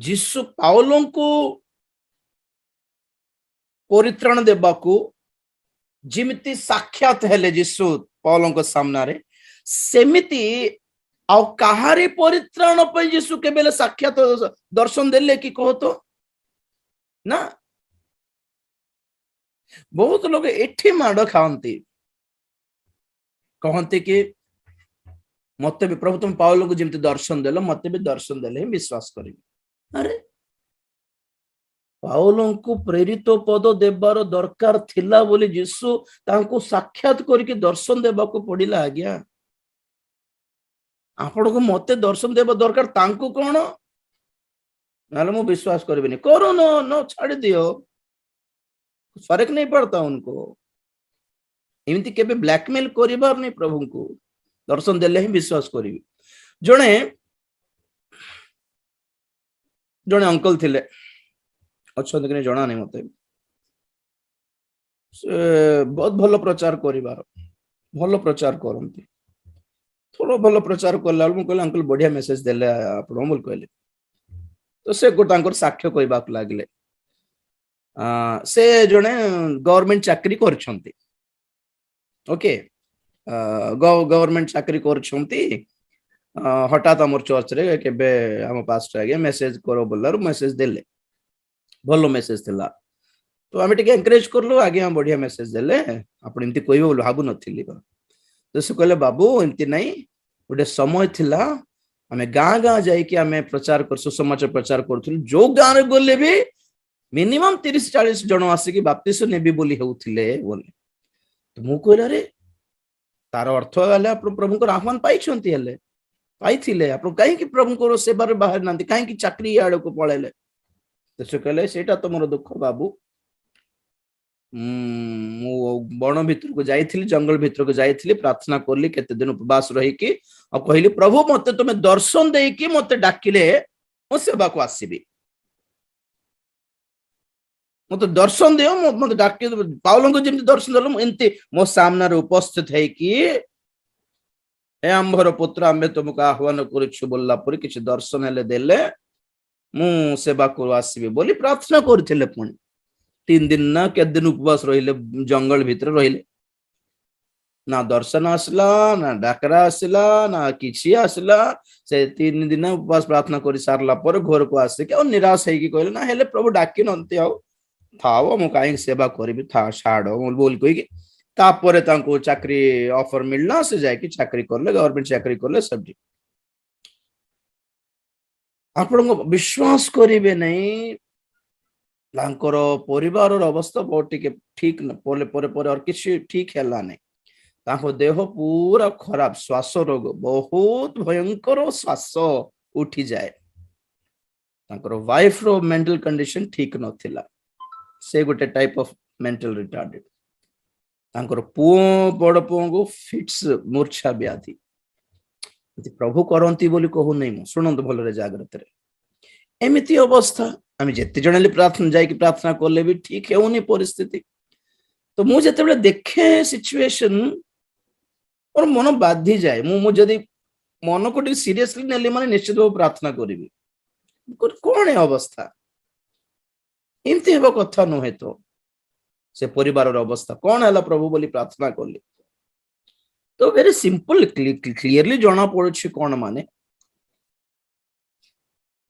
ଯୀଶୁ ପାଉଲଙ୍କୁ ପରିତ୍ରାଣ ଦେବାକୁ ଯେମିତି ସାକ୍ଷାତ ହେଲେ ଯୀଶୁ ପାଉଲଙ୍କ ସାମ୍ନାରେ, ସେମିତି ଆଉ କାହାରି ପରିତ୍ରାଣ ପାଇଁ ଯୀଶୁ କେବେ ସାକ୍ଷାତ ଦର୍ଶନ ଦେଲେ କି କହତ ନା। ବହୁତ ଲୋକ ଏଠି ମାଡ ଖାଆନ୍ତି, କହନ୍ତି କି ମତେ ବି ପ୍ରଭୁ ତୁମ ପାଉଲଙ୍କୁ ଯେମିତି ଦର୍ଶନ ଦେଲ ମତେ ବି ଦର୍ଶନ ଦେଲେ ହିଁ ବିଶ୍ୱାସ କରିବି। ଆରେ ପାଉଲଙ୍କୁ ପ୍ରେରିତ ପଦ ଦେବାର ଦରକାର ଥିଲା ବୋଲି ଯୀଶୁ ତାଙ୍କୁ ସାକ୍ଷାତ କରିକି ଦର୍ଶନ ଦେବାକୁ ପଡିଲା। ଆଜ୍ଞା ଆପଣଙ୍କୁ ମତେ ଦର୍ଶନ ଦେବା ଦରକାର, ତାଙ୍କୁ କଣ ନହେଲେ ମୁଁ ବିଶ୍ୱାସ କରିବିନି। କरो ନ ଛାଡ଼ି ଦିଅ, फर्क नहीं पड़ता उनको। एमती केबे ब्लैकमेल करिबार नहीं, प्रभुଙ୍କୁ दर्शन देले ही विश्वास करिवि। जणे जणे अंकल थिले, अच्छा कि जणा नहीं मते, से बहुत भलो प्रचार करिबार, भलो प्रचार करंती। थोड़ा भलो प्रचार करला मु कहले अंकल बढ़िया मेसेज देले आपण बोल कहले। तो से गोटांकर साक्ष्य कहबाक लागले। से जणे गवर्नमेंट चाकरी करछंती, ओके, गवर्नमेंट चाकरी करछंती। हठात आम चर्च रे केबे आम पास्टर आगे मेसेज करो बोलार मेसेज देले, भलो मेसेज थिला। तो आम टिके एनकरेज करलु, आगे हम बढ़िया मेसेज देले, आपण एमती कहबे बोल भाबु नथिली। तो से कहले बाबू एमती नहीं, गोटे समय थिला आमे गाँ गाँ जाई कि आमे प्रचार कर सुसमाचार प्रचार करथुल। जो गाँ रे गले भी मिनिमम 30-40 जन आसिकी बाप्तिस्म नेबी बोली हेउथिले बोले। तो मु कहले रे तार अर्थ गले आपण प्रभुकर आह्वान पाइछंती हेले पाइथिले, आपण काहे कि प्रभुकर सेवार बाहर नांती, काहे कि चाकरी आड़ को पळेले। तो से कहले सेटा तो मोर दुख बाबू, मु बण भीतर को जाइथिली, जंगल भीतर को जाइथिली, प्रार्थना करली केते दिन उपवास रही कि और कहली प्रभु मते तुमे दर्शन देई कि मते डाकिले मो सेवा को आसीबी, मते दर्शन दियो, मते डाकी पाउलंको जेमति दर्शन देलो एंती मो सामने उपस्थित है कि हे आंभर पुत्र आम्बे तुमको आह्वान करूछु बोलला पर किछि दर्शन हेले देले मु सेवा को आसीबी बोली प्रार्थना करथिले। पुणी 3 दिन ना के दिन उपवास रहिले, जंगल भीतर रहिले, ना दर्शन आसला ना डाकरा आसला ना किछि आसला। से 3 दिन उपवास प्रार्थना करि सारला पर घर को आसे के निराश है कि कहले ना हेले प्रभु डाकी नंती आउ थाओ मु काहे सेवा करबी था छाड़ो बोल कहि तापरे तांको चाकरी ऑफर मिलना, से जाय कि चाकरी करले, गवर्नमेंट चाकरी करले सब ठीक। आपण विश्वास करिवे नहीं, तांकर परिवार अवस्था बहुत टिके ठीक न परे परे परे और किछि ठीक हैला नहीं। तांको देह पूरा खराब, श्वास रोग बहुत भयंकर, श्वास उठी जाए। तांकर वाइफ रो मेंटल कंडीशन ठीक नथिला, से गोटे टाइप ऑफ मेंटल रिटार्डेड। तांकर पुओ बड़ पुओ को फिट्स मूर्छा व्याधि प्रभु करंती बोली कहू नहीं, मु सुनंत भलरे जागृत रे एमिति अवस्था। आम जेते जणले प्रार्थना जाई कि प्रार्थना करले भी ठीक हेउनी परिस्थिति। तो मु जेतेबेले देखे सिचुएशन और मन बाधी जाए, मु जदी मन को टी सीरियसली नेले माने निश्चित भाव प्रार्थना करिवि। कोन है अवस्था एमती हेबो कथा नहे। तो से परिवार अवस्था कौन है प्रभु बोली प्रार्थना कली। तो वेरी सिंपल क्लियरली जना पड़ुछि कौन माने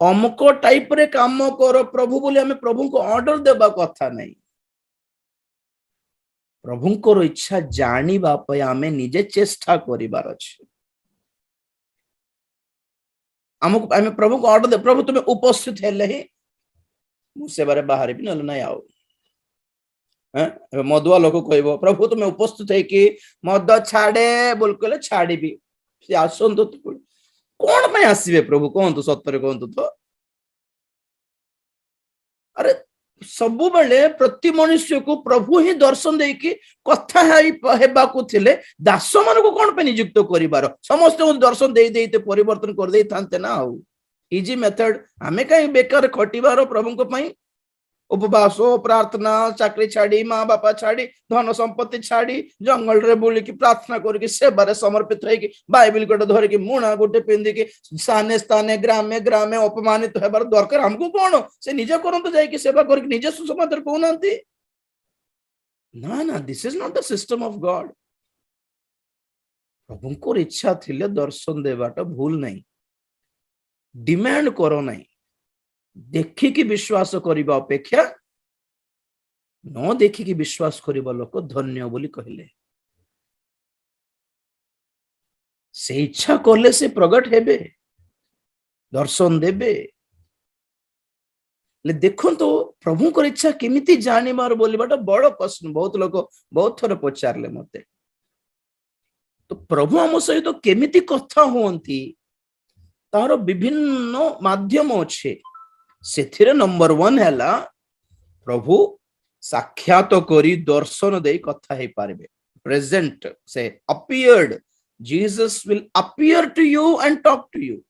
अमुक टाइप रे काम कर प्रभु बोली हमें प्रभु को ऑर्डर देबा कथा नहीं। प्रभु को इच्छा जानिबा पय हमें निजे चेष्टा करिबार अछि। हमको हमें प्रभु को ऑर्डर दे, प्रभु तुम्हें उपस्थित हेले ही मु सेबारे बाहर भी नल नहीं आओ। मदुआ लोक कहब प्रभु तुम्हें उपस्थित है कि मद छाड़े बोल कहले छाड़बी, से आसंतु कौन पे आसीबे प्रभु कहतु, सत्तरे कहतु। तो अरे सबु बेले प्रति मनुष्य को प्रभु ही दर्शन दे कि कथा हेबा को थिले दास मान को कौन पे नियुक्त करिबार, समस्त को दर्शन दे देते परिवर्तन कर दे थांते ना। इजी मेथड हमें कहीं बेकार खटिबार प्रभु को पई उपवास प्रार्थना चाकरी छाड़ी माँ बापा छाड़ी धन संपत्ति छाड़ी जंगल रे बुलिकी प्रार्थना करके सेवारे समर्पित होइकी बाइबल गोटे धरिकी मुणा गोटे पिंधिकी स्थाने स्थाने ग्रामे ग्रामे अपमानित हेबार दरकार हमको कौन से निजे करंतु जाइकी सेवा करके निजे सुसमाचार कहउनांती ना ना this is not the system of God प्रभुंकर इच्छा थिले दर्शन देवाटा भूल नहीं डिमांड करो नहीं देखिकी विश्वास करबा अपेक्षा न देखिकी विश्वास करबा लोक धन्य बोली कहले से इच्छा करले से प्रगट हेबे दर्शन देबे ले देखो तो प्रभुंकर इच्छा केमिति जानिबार बोलिबाटा बड़ प्रश्न बहुत लोक बहुत थोर पचारले मते तो प्रभु हम सहित केमिति कथा होंती तार विभिन्न माध्यम अच्छे से नंबर 1 है प्रभु साक्षात करी दर्शन दे कथा है पारे प्रेजेंट से appeared Jesus will appear to you and talk to you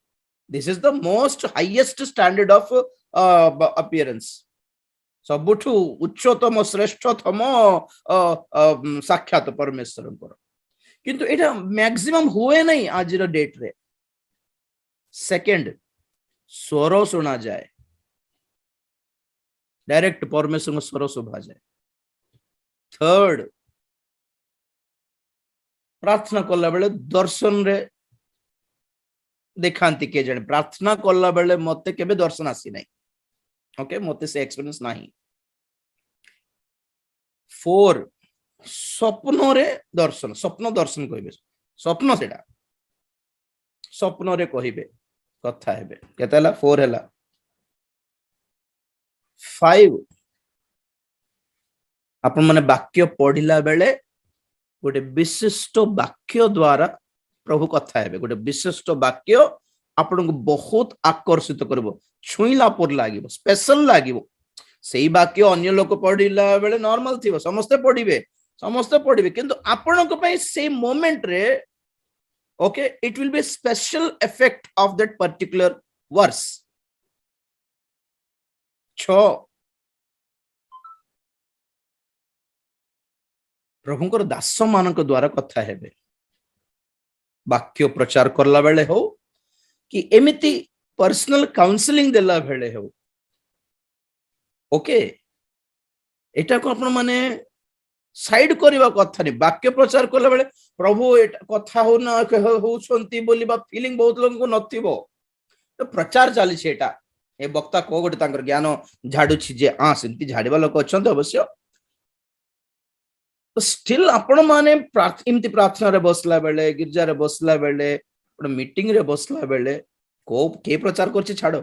this is the most highest standard of appearance सबुठु उच्चतम श्रेष्ठतम साक्षात परमेश्वर किंतु एटा मैक्सिमम हुए नहीं आज डेट रे सेकंड स्वर सुना जाए डायरेक्ट परमेश्वर स्वर शोभा जाए थर्ड प्रार्थना कला बेले दर्शन रे देखांती के जने प्रार्थना कला बेले मते केबे दर्शन आसी नहीं ओके मते से एक्सपीरियंस नहीं 4 स्वप्न रे दर्शन स्वप्न दर्शन कहबे स्वप्न सेटा स्वप्न रे कहिबे कथा हेबे केतेला 4 हैला 5 आपण माने वाक्य पढ़िला बेले गोटे विशिष्ट वाक्य द्वारा प्रभु कथा हेबे गोटे विशिष्ट वाक्य आपण को बहुत आकर्षित करबो छुईला पर लागिबो स्पेशल लागिबो सेही वाक्य अन्य लोक पढ़िला बेले नॉर्मल थिबो समस्त पढ़िबे किंतु आपण को पई से मोमेंट रे okay it will be special effect of that particular verse 6 प्रभुंकर दास मानक द्वारा कथा हेबे वाक्य प्रचार करला बेले हो कि एमिति पर्सनल काउंसलिंग देला बेले हो ओके एटा को आपण माने साइड करबा कथा नहीं वाक्य प्रचार करला बेले प्रभु एटा कथा हो ना होछंती बोली बा फीलिंग बहुत लोगन को नथिबो तो प्रचार चली छेटा ए वक्ता को गोटे तांकर ज्ञान झाड़ू जे सेमती झाड़ीबा लोक अछंत अवश्य तो स्टिल आपण माने इमती प्रार्थना रे बसला बेले गिरजा रे बसला बेले मीटिंग रे बसला बेले को के प्रचार करछि छाड़ो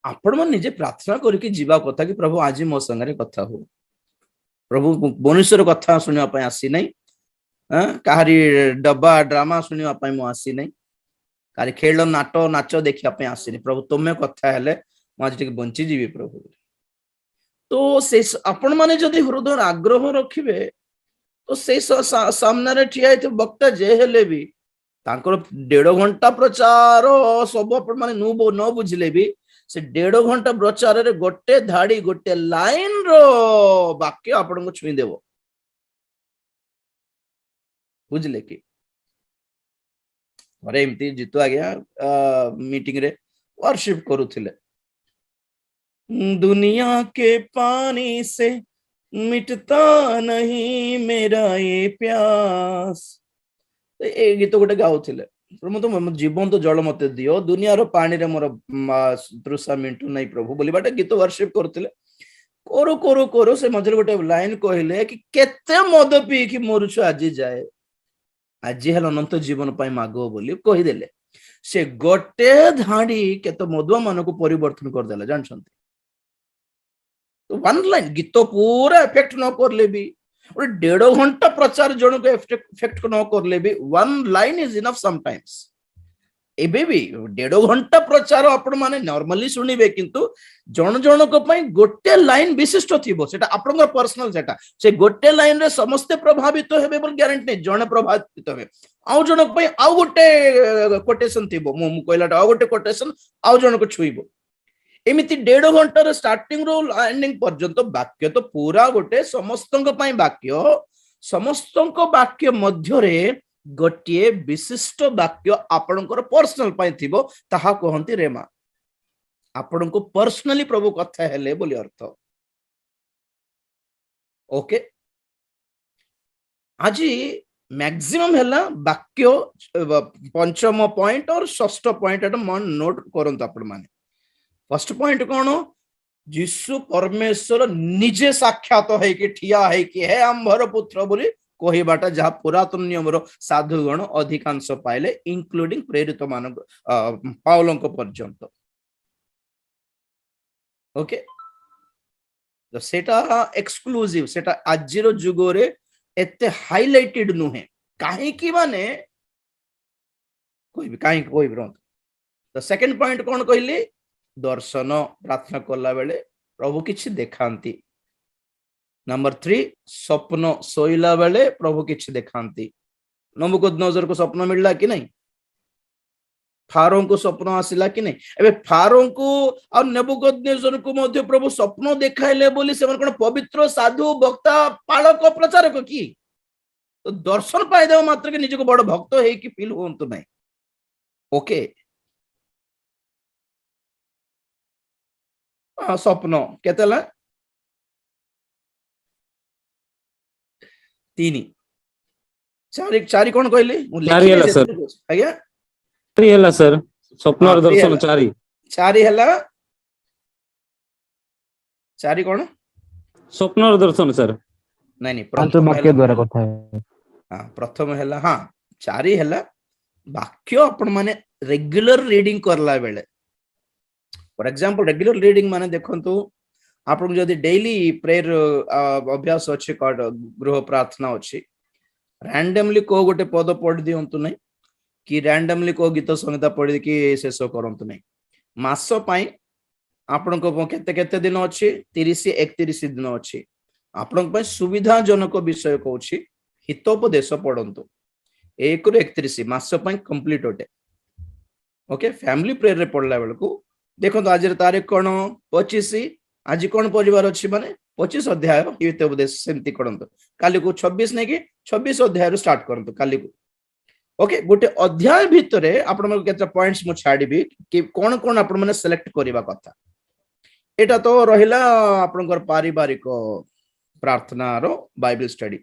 आपण मन निजे प्रार्थना करके जीवा कथा कि प्रभु आज मो संगे कथा हो प्रभु मनुष्यर कथा सुनिया पय आसी नै काहारी डब्बा ड्रामा सुनिया पय मो आसी नै काहारी खेल नाट नाच देखिया पय आसी नै प्रभु तुमे कथा हेले मो आज टिके बंची जीवी प्रभु तो से आपण माने जदि हृदय आग्रह रखिबे तो से सामने रे ठिया तो वक्ता जे हेले भी तांकर 1.5 घंटा प्रचार सब आपण माने न बुझले भी से 1.5 घंटा प्रचार रे गोटे धाड़ी गोटे लाइन रो वाक्य आपण को छुई देबो बुझले कि अरे एमती जितु आ गया मीटिंग रे वर्शिप करूथिले दुनिया के पानी से मिटता नहीं मेरा ये प्यास ए गीत गोटे गाउथिले तो जीवन तो जल मते दियो दुनिया रो पानी रे मोर तृषा मिंटू नहीं प्रभु बोली बाटे गीत वर्शिप करथिले कोरो कोरो कोरो से मझरे गोटे लाइन कहले कि केते मद पी कि मोरुछु आज जाए आज हेल अनंत जीवन पाई मागो बोली कहि देले से गोटे धाड़ी केते मधुआ मन को परिवर्तन कर देला जानछंती तो 1 लाइन गीत पूरा इफेक्ट न करले भी 1.5 घंटा प्रचार जन को इफेक्ट न करले भी 1 लाइन इज इनफ समटाइम्स एबे भी 1.5 घंटा प्रचार आपण माने नॉर्मली सुनिबे किंतु जन जन को पई गोटे लाइन विशिष्ट थिबो सेटा आपनकर पर्सनल सेटा से गोटे लाइन रे समस्त प्रभावित हेबे बोल ग्यारंटी जने प्रभावित हेबे आउ जन पई आउ गोटे कोटेशन थिबो मु कहलाटा आउ गोटे कोटेशन आउ जन को छुइबो एमिति 1.5 घंटार स्टार्टिंग रो एंडिंग पर्यंत वाक्य तो पूरा गोटे समस्तंक पई वाक्य, समस्तंक वाक्य मध्यरे गोटे विशिष्ट वाक्य आपणकर पर्सनल पई थिबो, ताहा कहंती रेमा। आपणको पर्सनली प्रभु कथा हेले बोली अर्थ। ओके, आज मैक्सिमम हैला वाक्य पंचम पॉइंट और षष्ठ पॉइंट एटा मन नोट करंत आपण माने। फर्स्ट पॉइंट कौन, जीशु परमेश्वर निजे साक्षात है कि ठिया है कि हे आंभर पुत्र बोली कहबाटा जहाँ पुरातन नियम साधुगण अधिकांश पाइले, इंक्लूडिंग प्रेरित मान पाउलंक पर्यंत। ओके, तो सेटा एक्सक्लूसिव, सेटा आजिर जुगरे एते हाइलाइटेड नुहे काहे कि माने कोई भी रहत। तो सेकंड पॉइंट कौन कहली, दर्शन प्रार्थना करला बेले प्रभु किछि देखांती। नंबर 3 स्वप्न सोइला बेले प्रभु किछि देखांती। नबुकदनेस्सर को स्वप्न मिलला कि नहीं, फारो को स्वप्न आसिला कि नहीं। एबे फारो को और नेबुकदनेस्सर को मध्य प्रभु स्वप्न देखाइले बोली से कोन पवित्र साधु वक्ता पालक प्रचारक की, तो दर्शन पाई देव मात्र के निज को बड़ भक्त है कि फील होंतु नहीं। ओके, स्वप्न केतेला 3 4 कोन कहली मु लिखि सर आज्ञा 3 हला सर, स्वप्न और दर्शन 4 हला 4 कोन स्वप्न और दर्शन सर नहीं नहीं प्रथम वाक्य द्वारा कथा है। हां प्रथम हला, हां 4 हला वाक्य आपण माने रेगुलर रीडिंग करला बेले। फॉर एग्जांपल रेगुलर रीडिंग माने देखंतु आपन जदी डेली प्रेयर अभ्यास अछि, गृह प्रार्थना अछि, रैंडमली को गोटे पद पढ़ दियंतु नहीं कि रैंडमली को गीत संहिता पढ़ कि शेष करंतु नहीं। मास पई आपन को केते केते दिन अछि, 30 31 दिन अछि। आपन पई सुविधाजनक विषय कहूछि हितोपदेश पढ़ंतु 1 रु 31 मास पई कंप्लीट होटे। ओके, फैमिली प्रेयर रे पढ़ला बेल को देखो आज तारीख कौन 25, आज कौन परिवार अच्छी माने 25 अध्याय हितोपदेश सेमती करंतु। काली को 26 नहीं कि 26 अध्याय स्टार्ट करंतु काली को। ओके, गोटे अध्याय भितरे आपण मन केते पॉइंट्स मु छाडीबी कि कोन कोन आपण माने सिलेक्ट करबा कथा। एटा तो रहिला आपनकर पारिवारिक प्रार्थना रो बाइबल स्टडी।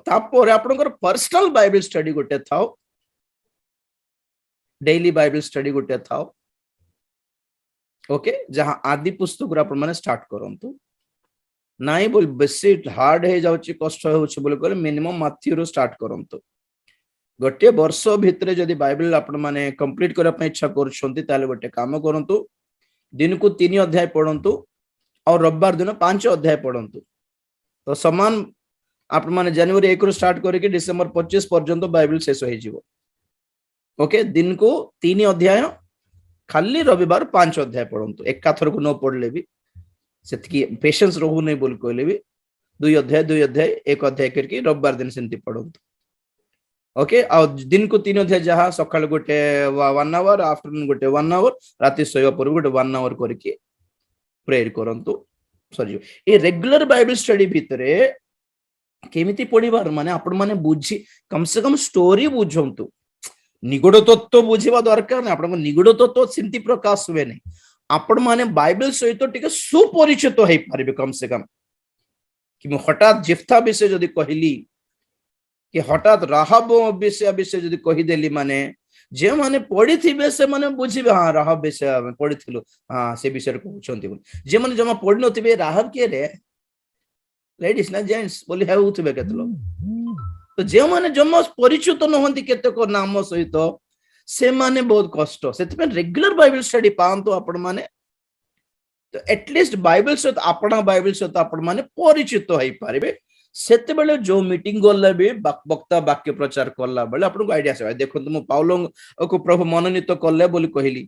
तापर आपनकर पर्सनल बाइबल स्टडी गोटे थाओ, डेली बाइबल स्टडी गोटे थाओ। ओके, जहां आदि पुस्तक आपण माने स्टार्ट करंतु नाई बोल बेसी हार्ड हे जाउची कष्ट होउची बोल कहले मिनिमम माथ्यू रो स्टार्ट करंतु। गोटे वर्ष भितरे जदी बाइबल आपण माने कंप्लीट करा पय इच्छा करछंती ताले गोटे काम करंतु, दिन को 3 अध्याय पढंतु और रविवार दिन 5 अध्याय पढंतु। तो समान आपण माने जनवरी 1 रो स्टार्ट करके डिसेंबर 25 पर्यंत बाइबल शेष हो जिवो। ओके, दिन को 3 अध्याय, खाली रविवार 5 अध्याय पढंतु। एक थर को न पढ़ले भी सेतकी पेशेंस रहू नहीं बोल कहले भी 2 अध्याय 1 अध्याय करके रविवार दिन सेंती पढंतु। ओके, और दिन को 3 अध्याय जहां सकाळ गोटे 1 आवर, आफ्टरनून गोटे 1 आवर, राति सोया पर गोटे 1 आवर करके प्रेयर करंतु सरी। ए रेगुलर बाइबल स्टडी भितरे केमिति पढिबार माने आपण माने बुझी कम से कम स्टोरी बुझंतु। निगूढ़ तत्व बुझा दरकार ना, आपन निगूढ़ तत्व सेमती प्रकाश हुए नहीं। आपण माने बाइबल सहित टिके सुपरिचित हो पारिबे कम से कम। कि मु हठात जिफ्ता विषय जदि कहली कि हठात राहब विषय जदि कहि देली माने जे माने पढ़ी थिबे से माने बुझिबे, हां राहब विषय पढ़ी थिलु, हां से विषय कहउछंती बोल। जे माने जमा पढ़ी नथिबे राहब के रे, लेडीज ना जेंट्स बोली हेउथिबे केतलो। तो जे माने जमा परिचित नहंती केतेक नाम सहित से माने बहुत कष्ट। से रेगुलर बाइबल स्टडी पांतो आपण माने, तो एटलिस्ट बाइबल सहित आपणा बाइबल सहित आपण माने परिचित होई पारिबे। सेते बेले जो मीटिंग गल्ला भी वक्ता वाक्य प्रचार करला बेले आपन को आईडिया से देखो तुम पाउलो को प्रभु मनोनीत करले बोली कहली,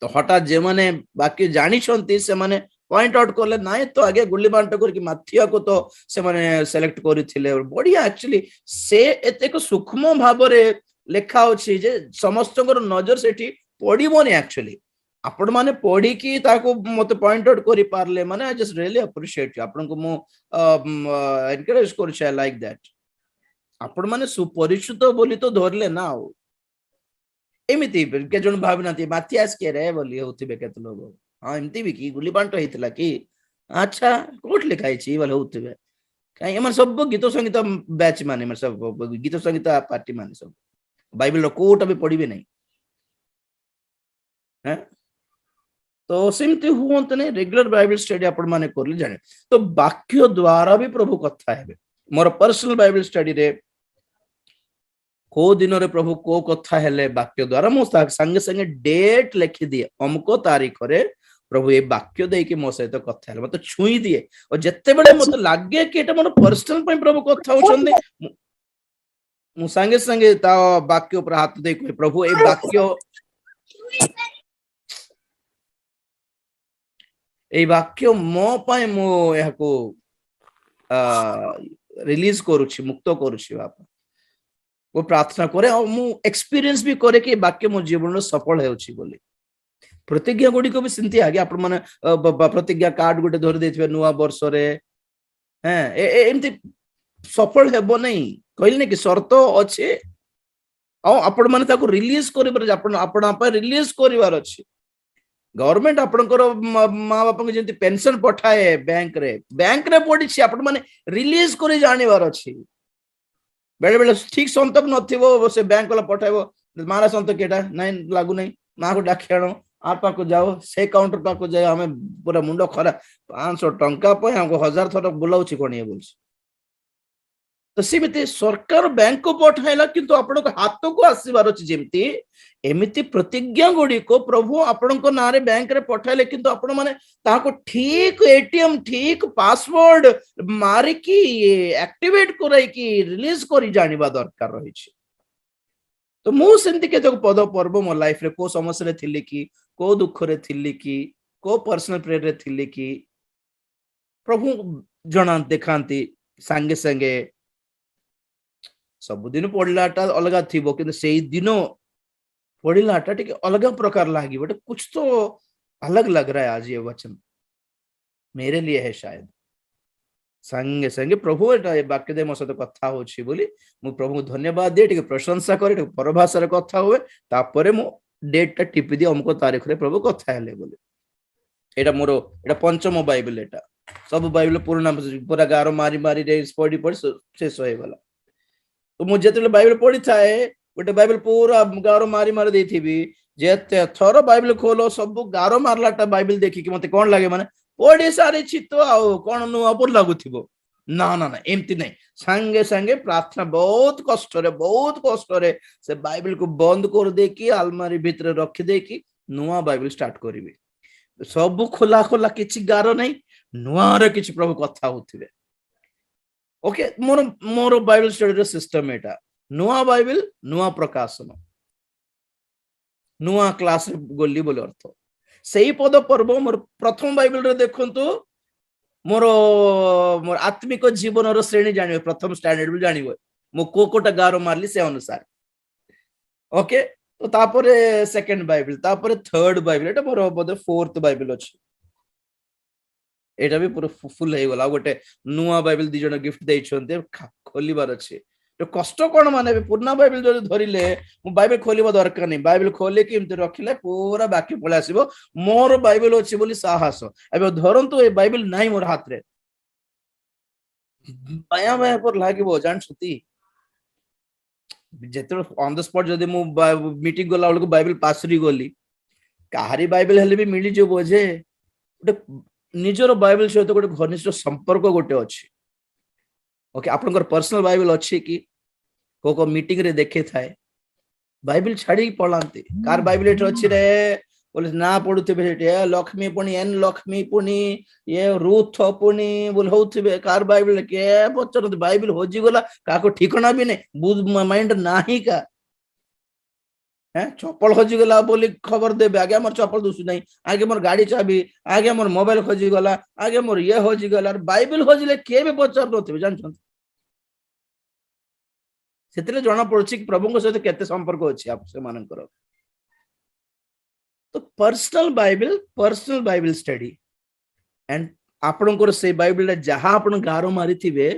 तो हठात जे माने वाक्य जानि छंती से माने पॉइंट आउट करले नाइ तो आगे गुल्ली बांट करके माथिया को तो से माने सेलेक्ट करिथिले। बढ़िया एक्चुअली से एतेक सूक्ष्म भाव रे लेखा अछि जे समस्तकर नजर सेठी पड़िबोनी एक्चुअली। आपण माने पढ़ी कि ताको मते पॉइंट आउट करि पारले माने I just really appreciate you आपन को मु एनकरेज कर लाइक दैट आपण माने सुपरिचित बोली तो धरले ना आउ एमिति के जन भाबनाती माथियास के रे बोली होतिबे केत लोग हां एमिति भी की गुली बांटो हितला की अच्छा कोट लिखाई छी बोले होतिबे काई हमर सब गीत संगीत बैच माने हमर सब गीत संगीत पार्टी माने सब बाइबल रो कोट भी पढ़िबे नहीं हैं तो सेमती हुअंत नहीं रेगुलर बाइबल स्टडी आपण माने करले जाने तो वाक्य द्वारा भी प्रभु कथा हेबे मोर पर्सनल बाइबल स्टडी रे को दिन रे प्रभु को कथा हेले वाक्य द्वारा मो संगे संगे डेट लिखि दिए अमको तारीख रे प्रभु ये वाक्य दे कि मो सहित कथा हेले मते छुई दिए और जत्ते बेले मते लागे कि एटा मोर पर्सनल पय प्रभु कथा होछंदे मु संगे संगे ता वाक्य ऊपर हाथ दे कोइ प्रभु ए वाक्य मो पाए मो यहाको रिलीज करूछि मुक्त करूछि बापा वो प्रार्थना करे और मु एक्सपीरियंस भी करे कि वाक्य मो जीवन सफल हेउछि बोली प्रतिज्ञा गुडी को भी सिंती आगे आपण माने प्रतिज्ञा कार्ड गुटे धरि देथिबे नुवा वर्ष रे हैं एमती सफल हेबो नहीं कहले ने कि शर्त अछि और आपण माने ताको रिलीज करिबार आपण आपण आप रिलीज करिवार अछि गवर्नमेंट आपनकर माँ बापा जेंति पेंशन पठाए बैंक रे पड़ी छी आपण माने रिलीज करि जानिबार अछि बेले बेले ठीक संतक नथिबो से बैंक वाला पठाइबो मारा संतक केटा नहीं लागू नहीं माँ को डाकियाणो आप पाको जाओ से काउंटर पाको जाओ हमें पूरा मुंडो खरा 500 टंका पे हमको 1000 थर बुलाउछि कोन ये बोलछि तो सेमिति सरकार बैंक को पठाइला किंतु आपण को हाथ को आसीबार अछि जेमति एमिति प्रतिज्ञा गुडी को प्रभु आपण को नारे बैंक रे पठाइले किंतु आपण माने ताको ठीक एटीएम ठीक पासवर्ड मारी की एक्टिवेट कराई की रिलीज करी जानिबा दरकार रही छी तो मु सेंति के जो पद पर्व मो लाइफ रे को समस्या रे थिली की को दुख रे थिली की को पर्सनल प्रेयर रे थिली की प्रभु जणा देखांती संगे संगे सब दिन पढ़लाटा अलग थिबो किंतु सेई दिनो पढ़लाटा टिके अलग प्रकार लागी बट कुछ तो अलग लग रहा है आज ये वचन मेरे लिए है शायद संगे संगे प्रभु एटा वाक्य दे मो सहित कथा होछि बोली मु प्रभु को धन्यवाद दे टिके प्रशंसा करे टिके परभाषा रे कथा होवे तापरे मु डेट टा टिपि दि हमको तारीख रे प्रभु कथा हेले बोली एटा मोरो एटा पंचम बाइबल एटा सब बाइबल पूरा गारो मारी मारी रे पढ़ी पढ़ी शेष होय गला तो मु जेते बाइबल पढ़ी थाए गोटे बाइबल पूरा गारो मारी मारी देथिबी जेते थरो बाइबल खोलो सब गारो मारलाटा बाइबल देखि कि मते कोन लागे माने पढ़ी सारी छी तो आ कोन नु अपर लागुथिबो ना ना ना एमती नहीं संगे संगे प्रार्थना बहुत कष्ट रे से बाइबल को बंद कर दे कि अलमारी भीतर रख दे कि नुआ बाइबल स्टार्ट करिवे सब खोला खोला किछि गारो नहीं नुआ रे किछि प्रभु कथा होथिबे ओके मोर मोर बाइबल स्टडी रे सिस्टम एटा नुआ बाइबल नुआ प्रकाशन नुआ क्लास गोली बोले अर्थ सही पद पर्व मोर प्रथम बाइबल रे देखंतु मोर मोर आत्मिक जीवन रो श्रेणी जानिबे प्रथम स्टैंडर्ड भी जानिबे मो कोटा गारो मारली से अनुसार ओके तो तापरे सेकंड बाइबल तापरे थर्ड बाइबल एटा मोर बोधे फोर्थ बाइबल अछि एटा भी पूरा फुल हे गला गोटे नुआ बाइबल दी जण गिफ्ट देइ छन्ते खोलिबार अछि तो कष्ट कोन माने पुरना बाइबल जो धरिले मु बाइबल खोलिबा दरकार नहीं बाइबल खोले कि इमते रखिले पूरा बाकी पळे आसीबो मोर बाइबल अछि बोली साहस एबे धरंतु ए बाइबल नाही मोर हाथ रे बाया बाया पर लागिबो जान छती जेते ऑन द स्पॉट जदी मु मीटिंग गोला वाला को बाइबल पासरी गोली काहारी बाइबल हेले भी मिली जो बोझे गोटे निजर बाइबल सहित गोटे घनिष्ठ संपर्क गोटे अछि ओके आपनकर पर्सनल बाइबल अछि कि को मीटिंग रे देखे थाए बाइबल छाड़ी पळांती कार बाइबल एट अछि रे बोले ना पढुथिबे सेटे लक्ष्मी पुनी एन लक्ष्मी पुनी ये रूथ पुनी बोल होथिबे कार बाइबल के बचन बाइबल होजी गला काको ठिकाना भी नहीं माइंड नाही का हैं चप्पल खोजी गला बोली खबर देबे आगे हमर चप्पल दुसु नहीं आगे मोर गाड़ी चाबी आगे मोर मोबाइल खोजी गला आगे मोर ये होजी गला बाइबल खोजिले के भी पचार नथिबे जानछन सेतले जणा पड़छि कि प्रभु सहित केते संपर्क अछि आप से मानकर तो पर्सनल बाइबल स्टडी एंड आपणकर से बाइबल जहाँ आपण गार मारी थिबे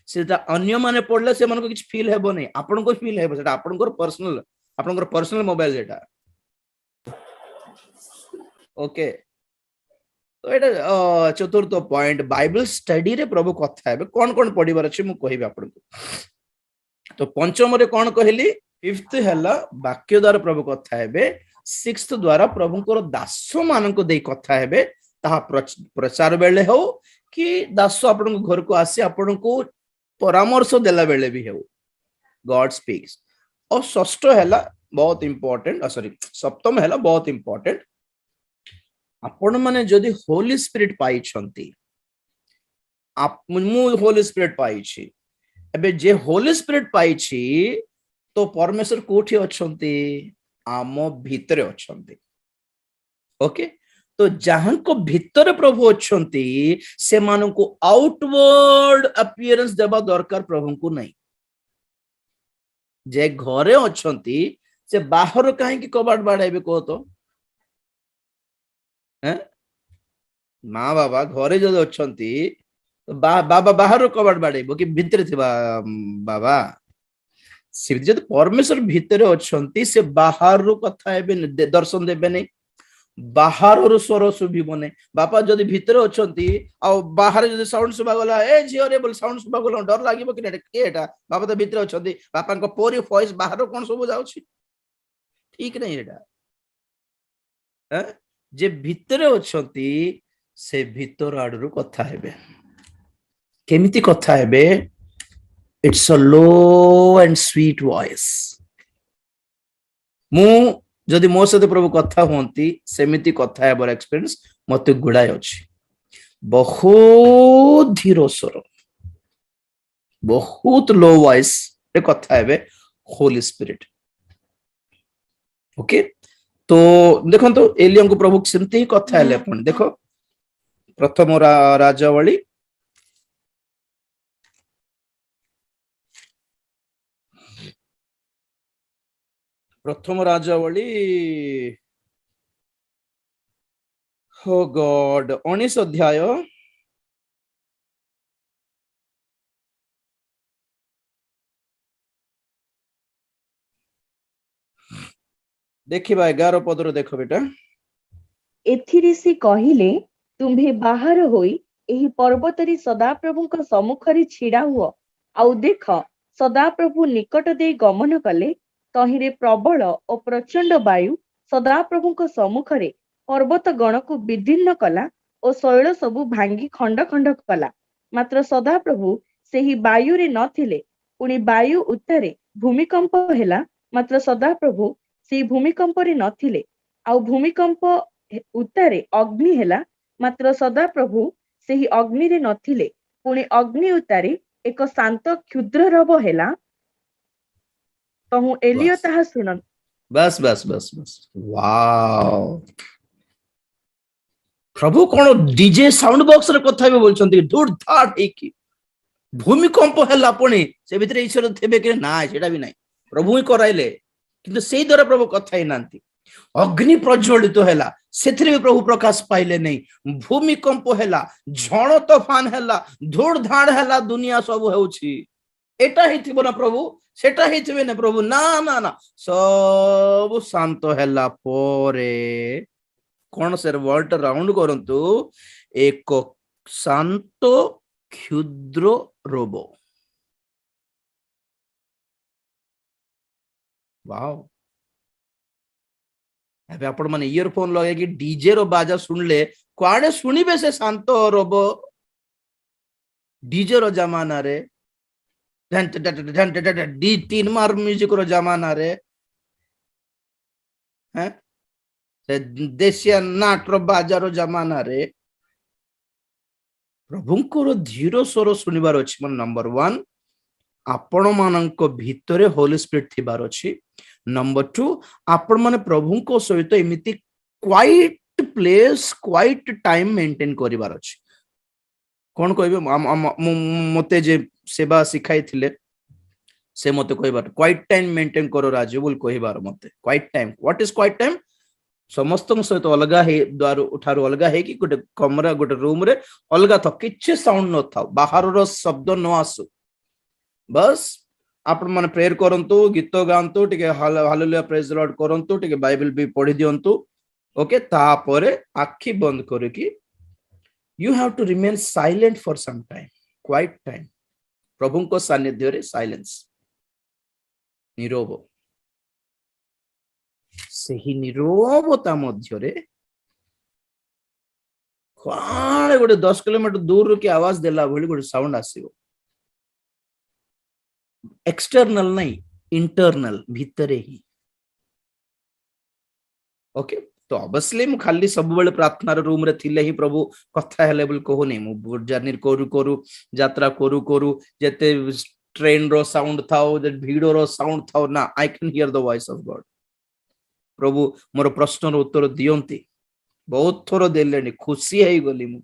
सेटा अन्य माने पढ़ले से मानको किछ फील हेबो नै आपनको फील हेबो सेटा आपणकर पर्सनल मोबाइल जेटा ओके तो एटा चतुर्थ पॉइंट बाइबल स्टडी रे प्रभु कथा हेबे कोन पढिबार अछि मु कहिबे आपनको तो पंचम रे कोन कहली फिफ्थ हला वाक्य द्वारा प्रभु कथा हेबे सिक्स्थ द्वारा प्रभुଙ୍କର दास ମାନଙ୍କୁ देई कथा हेबे ताहा प्रचार बेले हो कि दास आपनको घर को आसी आपनको परामर्श देला बेले भी हो गॉड स्पीक्स और षष्ठ हला बहुत इंपोर्टेंट सॉरी सप्तम हला बहुत इंपोर्टेंट आपण माने जदि होली स्पिरिट पाई छंती आप मु होली स्पिरिट पाई छी एबे जे होली स्पिरिट पाई छी तो परमेश्वर कोठी अछंती आम भितरे अछंती ओके तो जहां को भितर प्रभु अछंती से मानन को आउटवर्ड अपीयरेंस देबा दरकार प्रभु को नहीं जे घरे अछंती से बाहर काहे की कबाट बाड़ाइबे को तो हैं माँ बाबा घरे जदि अछंती बाबा बाहर कबाट बाड़ाइबो कि भितरे थिबा बाबा से जब परमेश्वर भितर अछंती से बाहर कथा हेबे दर्शन देबे नहीं बाहर स्वर शुभिबो नहीं बापा जदि भितर अछंती आ बाहर जदि साउंड सुबा गला ए झियो रे बोल साउंड सुबा गला डर लागिबो कि के एटा बापा तो भितर अछंती बापा को पोरी वॉइस बाहर कोन सब जाउछि ठीक नहीं एटा हैं जे भितर अछंती से भितर आडरू कथा हेबे केमिति कथा हेबे it's a low and sweet voice मु जदि मो सहित प्रभु कथा होती सेमिति कथा हेबर एक्सपीरियंस मते गुड़ाए अछि बहुत धीर स्वर बहुत लो वॉइस रे कथा हेबे होली स्पिरिट ओके तो देखो तो एलियन को प्रभु सेमती ही कथा हेले अपन देखो प्रथम राजावली प्रथम राजावली हो गॉड 19 अध्याय देखिबा 11 पदर देखो बेटा एथिरे से कहिले तुम्भे बाहर होई एही पर्वतरी सदाप्रभुଙ୍କ सम्मुखरे छिड़ा हुओ आउ देख सदाप्रभु निकट दे गमन कले तहिरे प्रबल और प्रचंड वायु सदाप्रभुଙ୍କ सम्मुखरे पर्वत गण को विदीर्ण कला और शैल सबु भांगी खंड खंड कला मात्र सदाप्रभु सेही वायु रे नथिले पुणी वायु उत्तरे भूमिकंप हेला मात्र सदाप्रभु सेही भूमिकंप रे नथिले आउ भूमिकंप उत्तरे अग्नि हेला मात्र सदाप्रभु सेही अग्नि रे नथिले पुणी अग्नि उत्तरे एक शांत क्षुद्र रव हेला तहु एलियो ताहा सुनन बस बस बस बस वाओ प्रभु कौन डीजे साउंड बॉक्स रे कथा भी बोलछंती धूड़ धाड़ हेकी भूमिकंप हैला पुणी से भितर ईश्वर थेबे के ना सेटा भी नहीं प्रभु ही कराइले किंतु सेही द्वारा प्रभु कथा ही नांती अग्नि प्रज्वलित हैला सेथिरे भी प्रभु प्रकाश पाइले नहीं भूमिकंप हैला झण तूफान हैला धूड़ धाड़ हैला दुनिया सब हेउछि एटा ही थिबो ना प्रभु सेटा ही थिबे ना प्रभु ना ना ना सब शांत हैला पोरे कौन से वर्ल्ड राउंड करंतु एक शांत क्षुद्र रोबो वाओ अबे आपण माने इयरफोन लगे कि डीजे रो बाजा सुनले कुआडे सुनिबे से शांत रोबो डीजे रो जमाना रे डी तीन मार म्यूजिक रो जमाना रे हैं से देशिया नाट रो बाजा रो जमाना रे प्रभुंकर धीर स्वर सुनिबार अछि मन नंबर 1 आपण मानक भितरे होली स्पिरिट थिबार अछि नंबर 2 आपण माने प्रभुंको सहित एमिति quiet place quiet time maintain करिबार अछि कोन कहबे मते जे सेवा सिखाई थिले से मते कहबार क्वाइट टाइम मेंटेन करो राजू बोल कहबार मते quiet time what is quiet time समस्त सहित अलग द्वार ठारू अलग है कि गोटे कमरा गोटे रूम रे अलग था किछि साउंड न था बाहर रो शब्द न आसु बस आपण माने प्रेयर करंतु गीत गांतु टिके हालेलुया प्रेज द लॉर्ड करंतु टिके बाइबल भी पढ़ी दियंतु ओके तापरे आखि बंद करके you have to remain silent for some time quiet time प्रभु को सानिध्य रे साइलेंस नीरव सही नीरवता मध्य रे काले गोटे 10 किलोमीटर दूर के आवाज देला भली गोटे साउंड आसीबो एक्सटर्नल नहीं इंटरनल भीतरे ही ओके तो ऑब्वियसली मु खाली सब बेले प्रार्थना रूम रे थिले ही प्रभु कथा हेले बोल कहू नहीं मु जर्नी करू करू यात्रा करू करू जते ट्रेन रो साउंड थाओ जे भीड़ रो साउंड थाओ ना I can hear the voice of God प्रभु मोर प्रश्न रो उत्तर दियंती बहुत थोर देलेनी खुशी है गली मु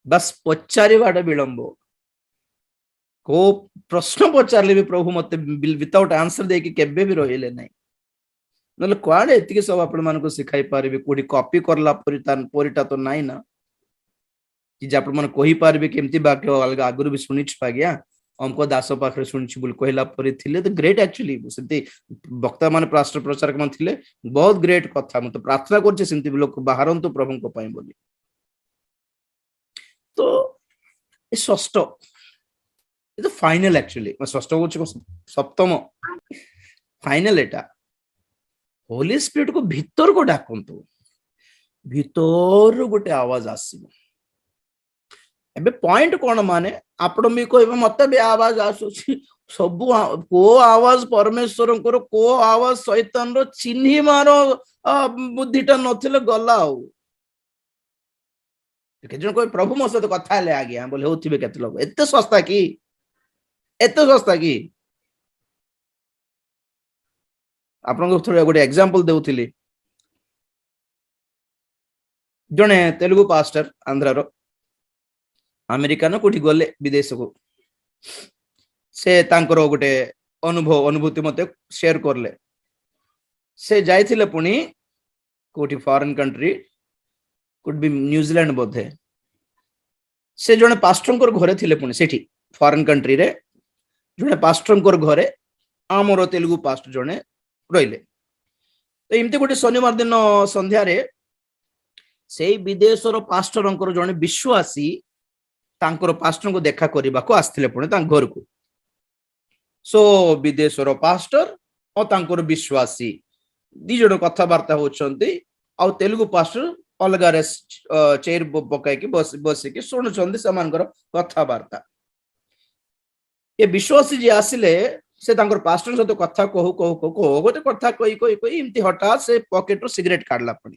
बस पचारिबाटा विलंब को प्रश्न पचारले भी प्रभु मते विदाउट आंसर दे कि केबे भी रहिले नहीं नले क्वाडे एतिके सब आपण मान को सिखाई पारिबे कोडी कॉपी करला परिता तो नाही ना कि जे आपण मान कहि पारिबे केमती वाक्य अलग आगुर भी सुनिछ पागिया हमको दास पाखरे सुनिछ बोल कहला परि थिले तो ग्रेट एक्चुअली सेती वक्ता माने पास्टर प्रचारक मान थिले बहुत ग्रेट कथा म तो प्रार्थना करछे सेमती लोक बाहरन तो प्रभु को पाई बोली तो ए षष्ठ ये तो फाइनल एक्चुअली षष्ठ को सप्तम फाइनल एटा होली स्पिरिट को भीतर को डाकंतु भीतर गोटे आवाज आसीबो एबे पॉइंट कोन माने आपण भी कहबे मते भी आवाज आसुची सब को आवाज परमेश्वर को आवाज शैतान रो चिन्ही मारो बुद्धिटा नथिले गला हो केजन कोई प्रभु मो सहित कथा ले आ गया बोले होथिबे केते लोग एते सस्ता की आपण को थोड़ा गोटे एग्जांपल देउथिली जने तेलुगु पास्टर आंध्र रो अमेरिका न कोठी गले विदेश को से तांकर गोटे अनुभूति मते शेयर करले से जाइथिले पुनी कोठी foreign country could be New Zealand बोधे से जने पास्टर घरे थिले पुनी सेठी फॉरेन कंट्री रे जने पास्टर घरे आमर तेलुगु पास्टर जने रहिले तो एमती गोटे शनिवार दिन संध्या रे से विदेशर पास्टर जने विश्वासी तांकर पास्टर को देखा करबा को आस्थिले पुणे तांक घर को सो विदेशर पास्टर और तांकर विश्वासी दी जण कथा वार्ता होचंती आ तेलुगु पास्टर अलग रे चेयर पकाई के बस के सुनुचंती समानकर कथा वार्ता ये विश्वासी जे आसिले से तांकर पास्टर सहित कथा कहू कहू कहू गोटे कथा कही इमती हठात से पॉकेट रो सिगरेट काढला पुणी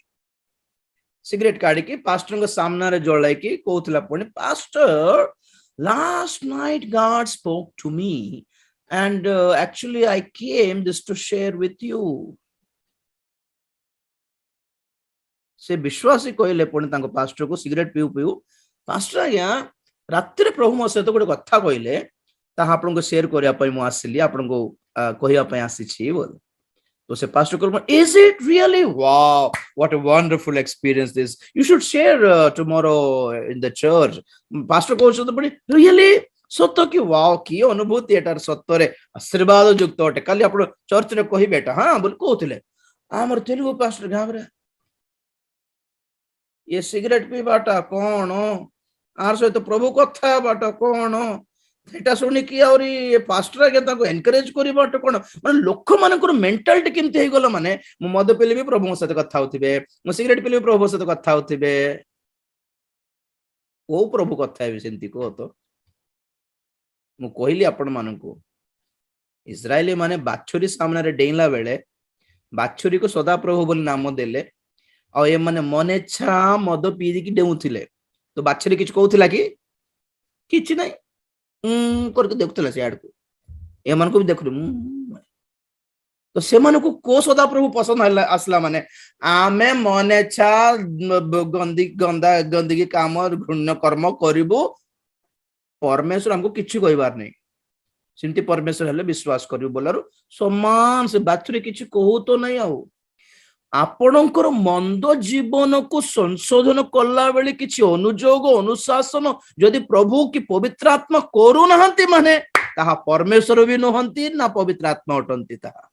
सिगरेट काढ़ी के पास्टर के सामने रे जळाई के कहउतला पुणी pastor last night God spoke to me and actually I came just to share with you से विश्वासी कहले पुणी तांको पास्टर को सिगरेट पीऊ पीऊ पास्टर आज्ञा रात्रि प्रभु मो सहित गोटे कथा कहले ता आपन को शेयर करिया पई मु आसिली आपन को कहिया पई आसी छी बोल तो से पास्टर को is it really wow what a wonderful experience this you should share tomorrow in the church pastor को तो बड़ी really सत्य की wow की अनुभूति एटार सत्य रे आशीर्वाद युक्त अटे काली आपण चर्च रे कहि बेटा हां बोल कहउतले हमर तेलुगु पास्टर गावरे ये सिगरेट पीबाटा कोन आर सहित प्रभु कथा बाटा कोन एटा सुनी कि और ये पास्टर के ताको एनकरेज करिबाट कोन माने लोक मानकर मेंटालिटी केमते हे गलो माने मु मद पेले भी प्रभु सहित कथा होथिबे मु सिगरेट पेले भी प्रभु सहित कथा होथिबे ओ प्रभु कथा हे सेंती को तो मु कहली आपण माननको इस्राएली माने बाछुरी सामने रे डेइला बेले बाछुरी को सदा प्रभु बोली नाम देले आ ए माने मने छा मद पी की डेउथिले तो बाछुरी किछ कहउथिला कि किछ नै करके देखुला से आड़ को ए मन को भी देखु तो से मन को सदा प्रभु पसंद आसला माने आमे मने छा गंदगी काम घृण्य कर्म करिबो परमेश्वर हमको किछि कहबार नै सिंती परमेश्वर हले विश्वास करियो बोलारो समान से बाछुरी किछि कहू तो नै आउ ଆପଣଙ୍କର ମନ୍ଦ ଜୀବନକୁ ସଂଶୋଧନ କଲା ବେଳେ କିଛି ଅନୁଯୋଗ ଅନୁଶାସନ ଯଦି ପ୍ରଭୁ କି ପବିତ୍ର ଆତ୍ମା କରୁନାହାନ୍ତି ମାନେ ତାହା ପରମେଶ୍ୱର ବି ନୁହନ୍ତି ନା ପବିତ୍ର ଆତ୍ମା ଅଟନ୍ତି। ତାହା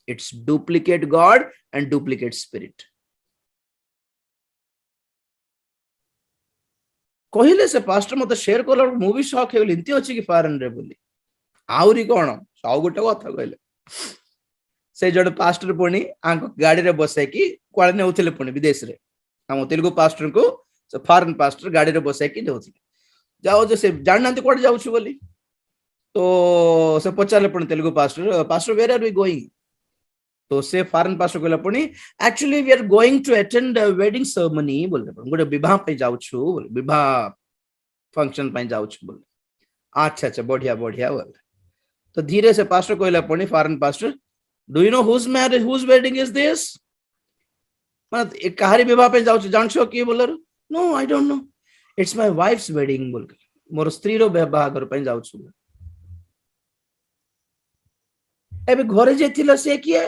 it's duplicate Garh and duplicate spirit. କହିଲେ ସେ ପାଷ୍ଟର ମତେ ସେୟାର କଲା ମୁଁ ବି ସକ୍ ହେଇଗଲି, ଏମିତି ଅଛି କି ଫରେନରେ ବୋଲି। ଆହୁରି କଣ ଆଉ ଗୋଟେ କଥା କହିଲେ, ସେ ଜଣେ ପାଷ୍ଟର ପୁଣି ଆଙ୍କ ଗାଡିରେ ବସେଇକି କୁଆଡେ ନେଉଥିଲେ ପୁଣି ବିଦେଶରେ, ଆମ ତେଲୁଗୁ ପାଷ୍ଟରଙ୍କୁ ସେ ଫରେନ ପାଷ୍ଟର ଗାଡିରେ ବସେଇକି ନେଉଥିଲେ। ଯାଉଛୁ ସେ ଜାଣିନାହାନ୍ତି କୁଆଡେ ଯାଉଛୁ ବୋଲି, ତ ସେ ପଚାରିଲେ ପୁଣି Telugu pastor, pastor where are we going? ତ ସେ ଫରେନ ପାଷ୍ଟର କହିଲା ପୁଣି actually we are going to attend wedding ceremony बोले, ଗୋଟେ ବିବାହ ପାଇଁ ଯାଉଛୁ ବୋଲେ, ବିବାହ ଫଙ୍କସନ ପାଇଁ ଯାଉଛୁ ବୋଲେ। ଆଚ୍ଛା ଆଚ୍ଛା ବଢିଆ ବଢିଆ ବୋଲେ। ତ ଧୀରେ ସେ ପାଷ୍ଟର କହିଲା ପୁଣି foreign pastor, do you know whose marriage whose wedding is this? ମାନେ କାହାରି ବିବାହ ପାଇଁ ଯାଉଛୁ ଜାଣିଛ କିଏ ବୋଲେ? No I don't know, it's my wife's wedding बोल, ମୋର ସ୍ତ୍ରୀର ବାହାଘର ପାଇଁ ଯାଉଛୁ। ଏବେ ଘରେ ଯେ ଥିଲା ସେ କିଏ?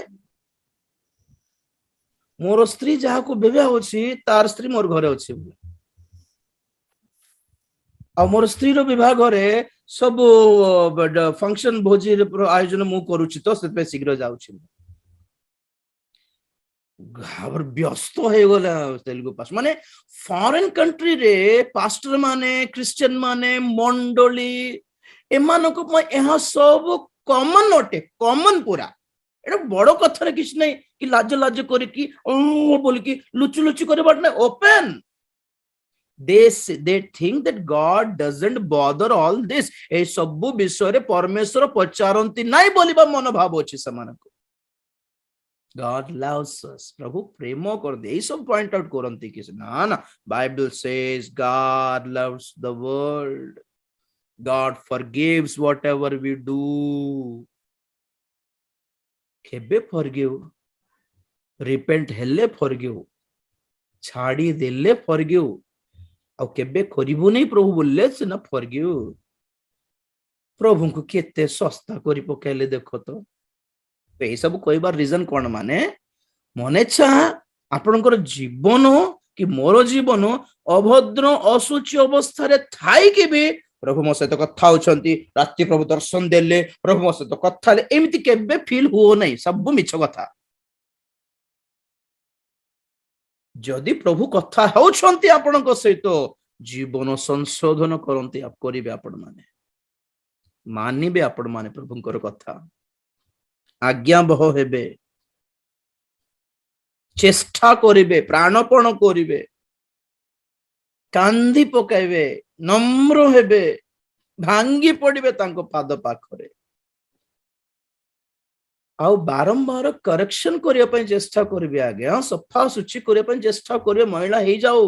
ମୋର ସ୍ତ୍ରୀ ଯାହାକୁ ବିବାହ ଅଛି ତାର ସ୍ତ୍ରୀ ମୋର ଘରେ ଅଛି। ଆଉ ମୋର ସ୍ତ୍ରୀର ବିବାହ ଘରେ ସବୁ ଫଙ୍କସନ ଭୋଜି ଆୟୋଜନ ମୁଁ କରୁଛି, ତ ସେଥିପାଇଁ ଶୀଘ୍ର ଯାଉଛି। ବ୍ୟସ୍ତ ହେଇଗଲା ତେଲୁଗୁ ପାଷ୍ଟର ମାନେ। ଫରେନ କଣ୍ଟ୍ରିରେ ପାଷ୍ଟର ମାନେ, ଖ୍ରୀଷ୍ଟିଆନ ମାନେ, ମଣ୍ଡଳୀ ଏମାନଙ୍କ ପାଇଁ ଏହା ସବୁ କମନ ଅଟେ, କମନ ପୁରା। ଏଟା ବଡ କଥାରେ କିଛି ନାହିଁ କି ଲାଜ ଲାଜ କରିକି ବୋଲିକି ଲୁଚୁ ଲୁଚୁ କରିବାର ନାହିଁ, open. they think that God doesn't bother all this, ଏ ସବୁ ବିଷୟରେ ପରମେଶ୍ୱର ପଚାରନ୍ତି ନାହିଁ ବୋଲିବା ମନୋଭାବ ଅଛି ସେମାନଙ୍କୁ। God loves us, ପ୍ରଭୁ ପ୍ରେମ କରନ୍ତି, ଏଇ ସବୁ ପଏଣ୍ଟ ଆଉଟ କରନ୍ତି କି ନା ନା Bible says God loves the world, God forgives whatever we do। କେବେ ଫରଗିଭ? ରିପେଣ୍ଟ ହେଲେ ଫରଗିଭ, ଛାଡି ଦେଲେ ଫରଗିଭ, ଆଉ କେବେ କରିବୁ ନାହିଁ ପ୍ରଭୁ ବୋଲିଲେ ସିନା ଫରଗିଭ। ପ୍ରଭୁଙ୍କୁ କେତେ ଶସ୍ତା କରି ପକାଇଲେ ଦେଖ ତ। ଏଇ ସବୁ କହିବାର ରିଜନ କଣ? ମାନେ ମନେ ଇଚ୍ଛା ଆପଣଙ୍କର ଜୀବନ କି ମୋର ଜୀବନ ଅଭଦ୍ର ଅଶୁଚି ଅବସ୍ଥାରେ ଥାଇକି ବି ପ୍ରଭୁ ମୋ ସହିତ କଥା ହଉଛନ୍ତି, ରାତି ପ୍ରଭୁ ଦର୍ଶନ ଦେଲେ, ପ୍ରଭୁ ମୋ ସହିତ କଥା ହେଲେ, ଏମିତି କେବେ ଫିଲ୍ ହୁଅ ନାହିଁ, ସବୁ ମିଛ କଥା। ଯଦି ପ୍ରଭୁ କଥା ହେଉଛନ୍ତି ଆପଣଙ୍କ ସହିତ, ଜୀବନ ସଂଶୋଧନ କରନ୍ତି କରିବେ ଆପଣ ମାନେ, ମାନିବେ ଆପଣ ମାନେ ପ୍ରଭୁଙ୍କର କଥା, ଆଜ୍ଞାବହ ହେବେ, ଚେଷ୍ଟା କରିବେ, ପ୍ରାଣପଣ କରିବେ, କାନ୍ଦି ପକାଇବେ, ନମ୍ର ହେବେ, ଭାଙ୍ଗି ପଡିବେ ତାଙ୍କ ପାଦ ପାଖରେ, ଆଉ ବାରମ୍ବାର କରେକ୍ସନ କରିବା ପାଇଁ ଚେଷ୍ଟା କରିବେ। ଆଜ୍ଞା ସଫା ସୁଚି କରିବା ପାଇଁ ଚେଷ୍ଟା କରିବେ, ମହିଳା ହେଇଯାଉ।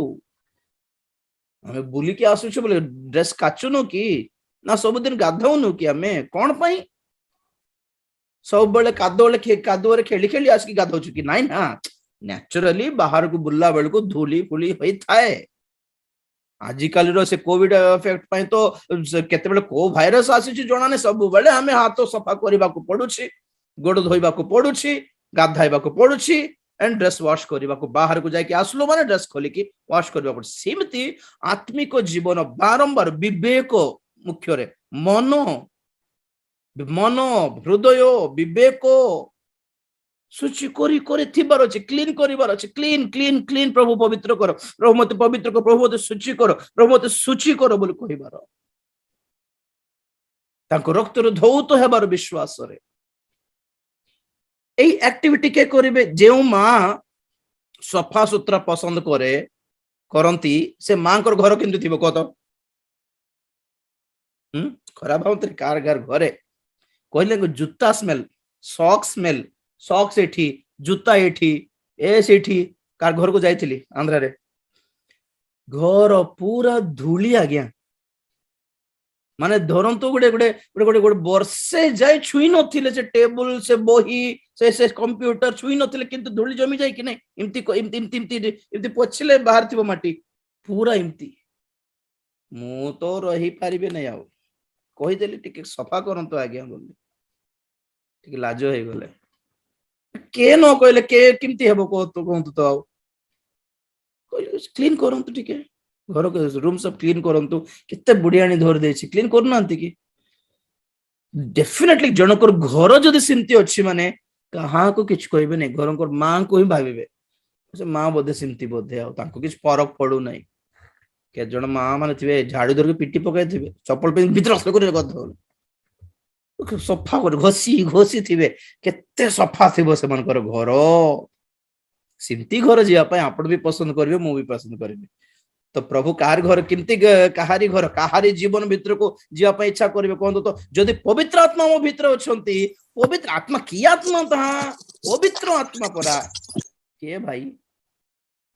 ଆମେ ବୁଲିକି ଆସୁଛୁ ବୋଲେ ଡ୍ରେସ କାଚୁନୁ କି ନା ସବୁଦିନ ଗାଧଉନୁ କି? ଆମେ କଣ ପାଇଁ ସବୁବେଳେ କାଦୁଅରେ ଖେଳି ଖେଳି ଆସିକି ଗାଧଉଛୁ କି? ନାଇଁ ନା, ନ୍ୟାଚୁରାଲି ବାହାରକୁ ବୁଲିଲା ବେଳକୁ ଧୂଳି ଫୁଳି ହୋଇଥାଏ। ଆଜିକାଲିର ସେ କୋଭିଡ ଏଫେକ୍ଟ ପାଇଁ ତ କେତେବେଳେ କୋଉ ଭାଇରସ ଆସିଛି ଜଣାନି, ସବୁବେଳେ ଆମେ ହାତ ସଫା କରିବାକୁ ପଡୁଛି, ଗୋଡ ଧୋଇବାକୁ ପଡୁଛି, ଗାଧାଇବାକୁ ପଡୁଛି, एंड ड्रेस वाश କରିବାକୁ ବାହାରକୁ ଯାଇକି ଆସିଲୁ ମାନେ ଡ୍ରେସ ଖୋଲିକି ୱାଶ କରିବାକୁ ପଡୁଛି। ସେମିତି ଆତ୍ମିକ ଜୀବନ ବାରମ୍ବାର ବିବେକ ମୁଖ୍ୟରେ, ମନ ହୃଦୟ ବିବେକ ସୁଚି କରି କରି ଥିବାର ଅଛି, କ୍ଲିନ କରିବାର ଅଛି। କ୍ଲିନ କ୍ଲିନ କ୍ଲିନ, ପ୍ରଭୁ ପବିତ୍ର କର, ପ୍ରଭୁ ମତେ ପବିତ୍ର କର, ପ୍ରଭୁ ମତେ ସୁଚି କର, ପ୍ରଭୁ ମତେ ସୁଚି କର ବୋଲି କହିବାର, ତାଙ୍କ ରକ୍ତରୁ ଧୌତ ହେବାର ବିଶ୍ୱାସରେ এই ଆକ୍ଟିଭିଟି କେ କରିବେ। ଯେଉଁ ମା ସଫା ସୁତରା ପସନ୍ଦ କରନ୍ତି, ସେ ମାଙ୍କର ଘର କେମିତି ଥିବ କହ ତ? ଖରାପ ଭାବନ୍ତି କାର ଘରେ କହିଲେ ଜୁତା ସ୍ମେଲ, ସକ୍ସ ସ୍ମେଲ, ସକ୍ସ ଏଠି, ଜୁତା ଏଠି, ସେଠି। କାର ଘରକୁ ଯାଇଥିଲି ଆନ୍ଧ୍ରାରେ, ଘର ପୁରା ଧୂଳି ଆଜ୍ଞା। ମାନେ ଧରନ୍ତୁ ଗୋଟେ ଗୋଟେ ଗୋଟେ ଗୋଟେ ଗୋଟେ ବର୍ଷେ ଯାଇ ଛୁଇଁ ନଥିଲେ ସେ ଟେବୁଲ, ସେ ବହି, ସେ କମ୍ପ୍ୟୁଟର ଛୁଇଁ ନଥିଲେ, କିନ୍ତୁ ଧୂଳି ଜମି ଯାଇକି ନାଇଁ ଏମିତି ଏମିତି ପୋଛିଲେ ବାହାରିଥିବ ମାଟି, ପୁରା ଏମିତି। ମୁଁ ତ ରହିପାରିବି ନାହିଁ, ଆଉ କହିଦେଲି ଟିକେ ସଫା କରନ୍ତୁ ଆଜ୍ଞା ବୋଲି, ଟିକେ ଲାଜ ହେଇଗଲେ। के न कहले के केमती हेबो कहतु तो आउ क्लीन करंतु टिके घर रूम सब क्लीन करंतु केते बुढ़ियाणी धर देछि क्लीन करनांती कि डेफिनेटली जनकर घर जदि सिमती अछि माने कहा को किछ कहबे नै घर को मां को ही भाबिबे से मां बोधे सिमती बोधे आ तांको किछ फरक पड़ू नै के जण मां माने थिबे झाड़ू धर के पिटी पकाय थिबे चप्पल पे भीतर असले करे गध सफा कर घोसी घोसी थिबे केते सफा थिबो से मनकर घर सिमती घर जिया पय आपण भी पसंद करबे मु भी पसंद करबे तो प्रभु कार घर किमती कहारी घर कहारी जीवन भीतर को जिया पय इच्छा करबे कहतो तो जदि पवित्र आत्मा मो भीतर अछंती पवित्र आत्मा की आत्मा ता पवित्र आत्मा परा के भाई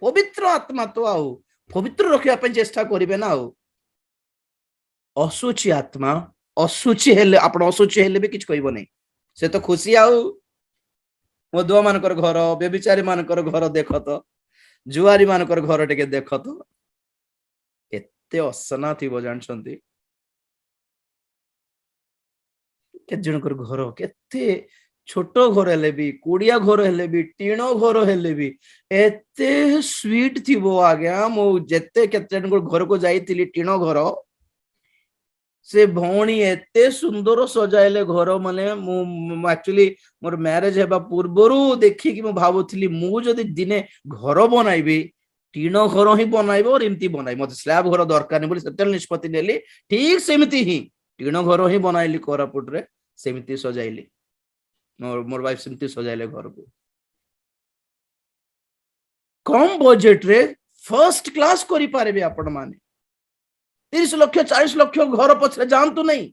पवित्र आत्मा तो आउ पवित्र रखिया पय चेष्टा करबे ना आउ असुचि आत्मा असुचि हेले आपण असुचि हेले भी किछ कहबो नै से तो खुशी आउ मधुआ मानकर घर बेबिचारी मानकर घर देख तो जुआरी मानकर घर टिके देख तो एते असना थिबो जानछंती के जनकर घर केते छोट घर हेले भी कुड़िया घर हेले भी टीणो घर हेले भी एते स्वीट थिबो आज्ञा मो जेते केते जनकर घर को जाईतिली टीणो घर से भौणी एते सुंदर सजाइले घर माने एक्चुअली मोर मैरिज हेबा पूर्वरु देखि कि मु भाबुथली मु जदि दिने घर बनाइबी टीनो घर ही बनाइबो और एमती बनाइ मते स्लैब घर दरकार नै बोली सेटल निष्पत्ति नेली ठीक सेमिति ही टीनो घर ही बनाइली कोरापुट रे सेमिति सजाइली मोर वाइफ सेमिति सजाइले घर को कम बजट रे फर्स्ट क्लास करि पारेबे आपण माने 30 लाख 40 लाख घर पछरे जानतु नहीं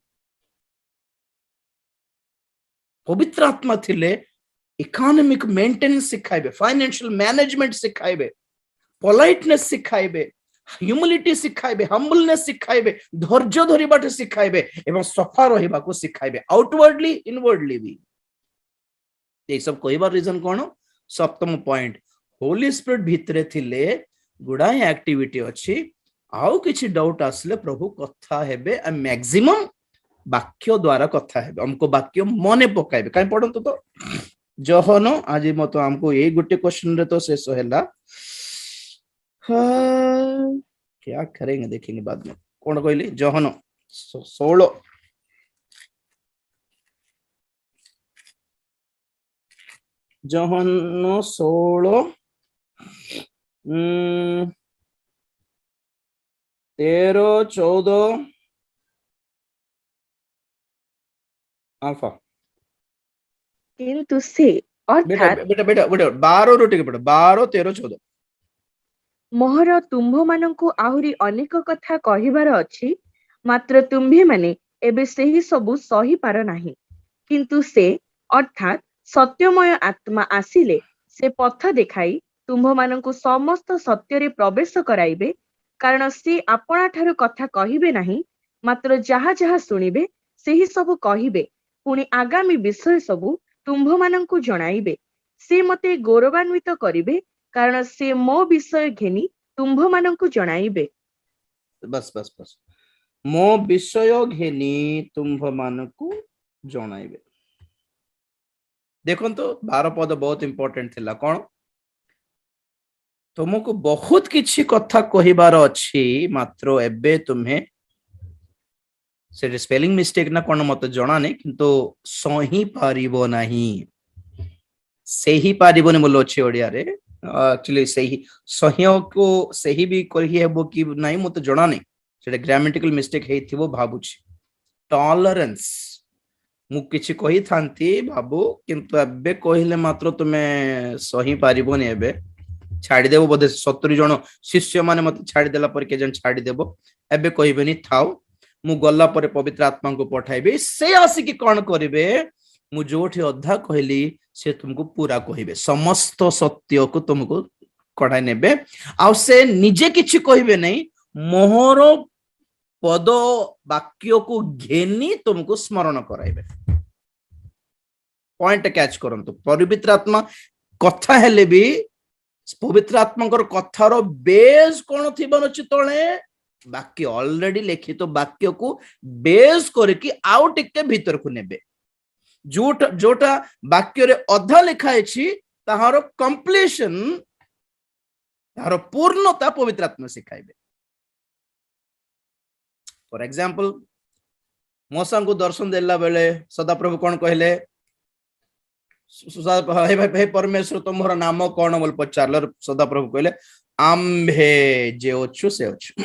पवित्र आत्मा थिले इकोनॉमिक मेंटेनेंस सिखाइबे फाइनेंशियल मैनेजमेंट सिखाइबे पोलाइटनेस सिखाइबे ह्यूमिलिटी सिखाइबे हम्बलनेस सिखाइबे धैर्य धरिबाटे सिखाइबे एवं सफा रहिबा को सिखाइबे आउटवर्डली इनवर्डली भी ये सब कहबार रीजन कोन सप्तम पॉइंट होली स्पिरिट भितरे थिले गुडाई एक्टिविटी अछि आउ किछि डाउट आसले प्रभु कथा हेबे मैक्सिमम वाक्य द्वारा कथा हेबे हमको वाक्य मने पकाइबे काई पढंतु तो जहन आज मत हमको ए गुटे क्वेश्चन रे तो शेष हैला क्या करेंगे देखेंगे बाद में कौन कहली जहन 16 जहन 16 13 14 अल्फा किंतु से बेटा अर्थात बेटा बेटा बेटा 12 रो टिके बेटा 12 13 14 मोहर तुम्भ मानंकु आहुरी अनेक कथा कहिबार अछि मात्र तुम्भे माने एबे सेही सबु सही पार नाही किंतु से अर्थात सत्यमय आत्मा आसिले से पथ देखाई तुम्भ मानंकु समस्त सत्य रे प्रवेश कराइबे कारण से आपणा ठारू कथा कहिबे नाही मात्र जहा जहा सुनिबे सेही सबु कहिबे पुणी आगामी विषय सबु तुम्भ मानंकु जणाइबे से मते गौरवान्वित करिबे कारण से मो विषय घेनी तुम्भ मानंकु जणाइबे बस बस बस मो विषय घेनी तुम्भ मानकु जणाइबे देखो तो 12 पद बहुत इंपोर्टेंट थिला कोन तुमको बहुत किछि कथा कहिबार अछि मात्र एबे तुम्हे से स्पेलिंग मिस्टेक ना कोन मत जणा नै किंतु सही पारिबो नाही सेही पारिबोनी बोलो अछि ओडिया रे एक्चुअली सही को सही भी कहि हेबो कि नाही मत जणा नै सेटा ग्रामेटिकल मिस्टेक हेथिबो भाबुछि टॉलरेंस मु किछि कहि थांती बाबू किंतु एबे कहिले मात्र तुमे सही पारिबोनी एबे छाड़ी देबो बोधे 70 जन शिष्य माने मत छाड़ी देला पर के जन छाड़ी देबो एबे कहिबेनी थाओ मु गल्ला पर पवित्र आत्मा को पठाइबे से आसी कि कोन करिवे मु जोठी अधा कहली से तुमको पूरा कहिबे समस्त सत्य को तुमको कढाई नेबे आ से निजे किछि कहिबे नै मोहर पद वाक्य को घेनी तुमको स्मरण कराइबे पॉइंट कैच करंतु पवित्र आत्मा कथा हेले भी पवित्र आत्मा कथार बेस कौन थी तले वाक्य ऑलरेडी लिखित वाक्य को बेस करके आउ टिके भीतर को नेबे जोटा वाक्य रे अधा लिखा है ताहार कंप्लीशन ताहार पूर्णता पवित्र आत्मा सिखाइबे। फॉर एग्जांपल मूसा को दर्शन देला बेले सदा प्रभु कौन कहले हे परमेश्वर तुम्हारा नाम कौन बोल पचारल सदा प्रभु कहले आम्भे जे अच्छु से अच्छु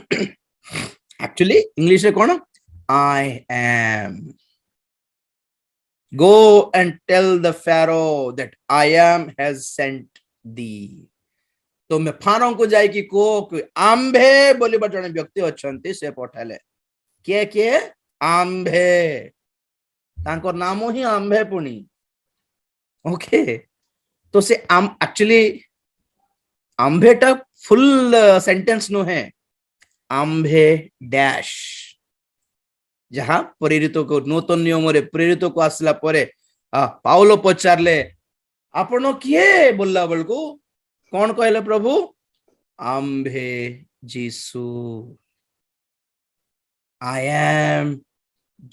एक्चुअली इंग्लिश रे कौन I am go and tell the Pharaoh that I am has sent thee. तो मैं फारो को जाए कि को आम्भे बोली जड़े व्यक्ति अच्छे से पठाले किए आम्भे तांकर नाम ही आम्भे पुणी ओके। तो से एक्चुअली आम्भेटा फुल सेंटेंस नो है आम्भे डैश जहाँ प्रेरित को नूतन नियम रे प्रेरित को आसला परे पाउलो पचारले आपण किए बोलला बेलको कौन कहले प्रभु आम्भे जीसु I am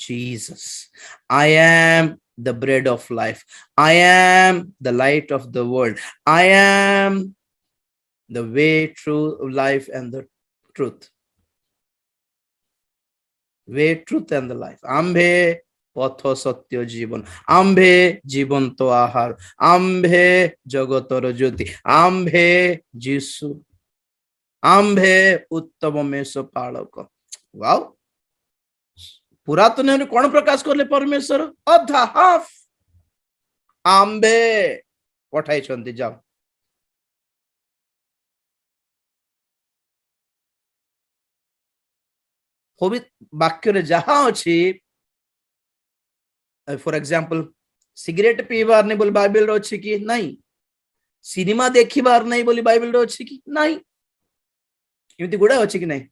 Jesus. I am the bread of life. I am the light of the world. I am the way, truth, life, and the truth. Way, truth, and the life. आम्भे पथ सत्य जीवन आम्भे जीवन तो आहार आम्भे जगतर ज्योति आम्भे जीसु आम्भे उत्तम मेष पालक। वाव पुरातन नियम कौन प्रकाश करले परमेश्वर अधा हाफ आम्भे पठाई छंती जाओ। वाक्य रे जहाँ अच्छी फॉर एग्जांपल सिगरेट पीबार नहीं बोली बाइबल रे अच्छी कि नहीं सिनेमा देखिबार नहीं बोली बाइबल रे अच्छी कि नहीं एमती गुड़ा अच्छी कि नहीं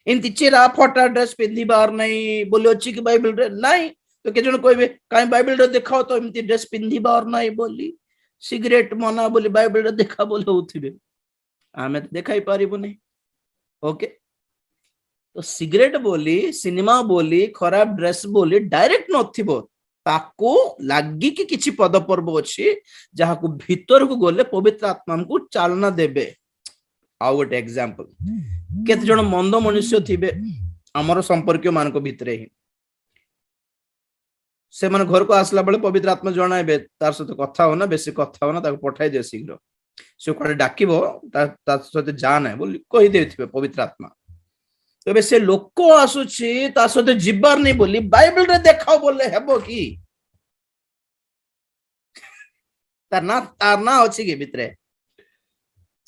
इनती चिरा फटा ड्रेस पिंधिबार नहीं बोले अच्छी कि बाइबल रे नहीं। तो के जन कहबे काई बाइबल रे देखाओ तो इमती ड्रेस पिंधिबार नहीं बोली सिगरेट मना बोली बाइबल रे देखा बोले होथिबे आमे तो देखाई पारिबो नहीं ओके। तो सिगरेट बोली सिनेमा बोली खराब ड्रेस बोली डायरेक्ट नथिबो ताको लागी कि किछि पद पर्व अछि जहा को भीतर को गले पवित्र आत्मा को चालना देबे। आउ गोटे एग्जांपल केते जण मंद मनुष्य थिबे हमर संपर्क मान को भितरे ही से मन घर को आसला बेले पवित्र आत्मा जणाइबे तार सहित कथा हो ना बेसी कथा हो ना ताको पठाई दे शीघ्र से कोडे डाकिबो ता सहित जा ना बोली कहि देथिबे पवित्र आत्मा। तबे से लोक आसुची ता सहित जिबार नहीं बोली बाइबल रे देखाओ बोले हेबो की तार ना अछि के भितरे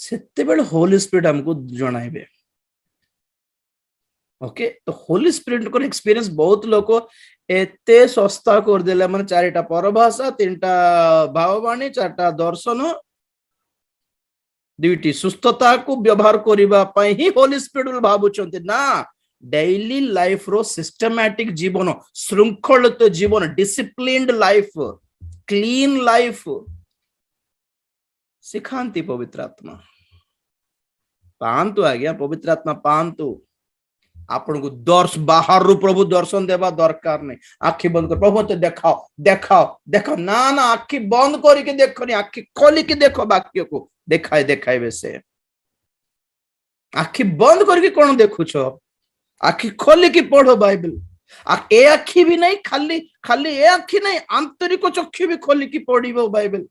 सेते बेले होली स्पिरिट हमको जणाइबे ओके। तो होली स्पिरिट को एक्सपीरियंस बहुत लोग एते सस्ता कर देले माने चारिटा परभाषा तीनटा भाववाणी चारटा दर्शन दुईटी सुस्थता को व्यवहार करिबा पई ही होली स्पिरिट भाबुचंती ना डेली लाइफ रो सिस्टमैटिक जीवन श्रृंखलित जीवन डिसिप्लिन्ड लाइफ क्लीन लाइफ सिखांती पवित्र आत्मा पांतु आज्ञा पवित्र आत्मा पांतु आपण को दर्श बाहर रू प्रभु दर्शन देवा दरकार नहीं आखि बंद कर प्रभु तो देखाओ देखाओ देखो ना ना आखि बंद करके देखो नहीं आखि खोली के देखो वाक्य को देखाए देखाए वैसे आखि बंद करके कौन देखुछ आखि खोली की पढ़ो बाइबल ए आखि भी नहीं खाली खाली ए आखि नहीं आंतरिक चक्षु भी खोली की पढ़िबो बाइबल।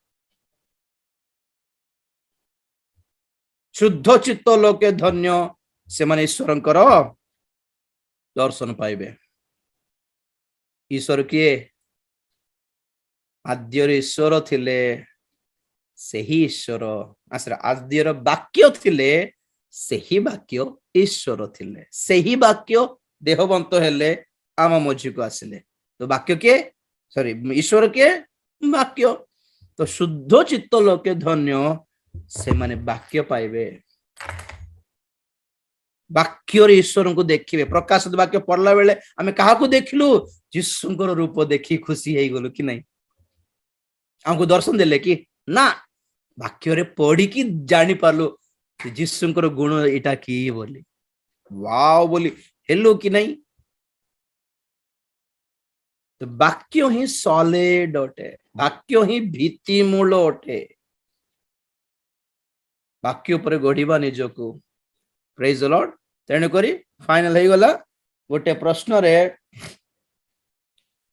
शुद्ध चित्त लोके धन्य से माने ईश्वरंकर दर्शन पाइबे। ईश्वर किए आद्यर ईश्वर थिले सेही ईश्वर आद्यर वाक्य थिले सेही वाक्य ईश्वर थिले सेही वाक्य देहवंत हेले आम मझी को आसिले। तो वाक्य के सॉरी ईश्वर के वाक्य तो शुद्ध चित्त लोके धन्य से माने वाक्य पाइबे वाक्य ईश्वर को देखिए प्रकाशित वाक्य पढ़ला बेले आमे कहा को देखलु यीशुंकर रूप देखी खुशी हे गलु कि नहीं हमको दर्शन देले कि ना वाक्य रे पढ़ी की जानि पारलु यीशुंकर गुण एटा की बोली वाओ बोली हेलो कि नहीं तो वाक्य ही सॉलिड अटे, वाक्य ही भित्तिमूल अटे, वाक्य उपरे गढ़िबा निजको। Praise the Lord. तेणु करी फाइनल हो गला गोटे प्रश्न रे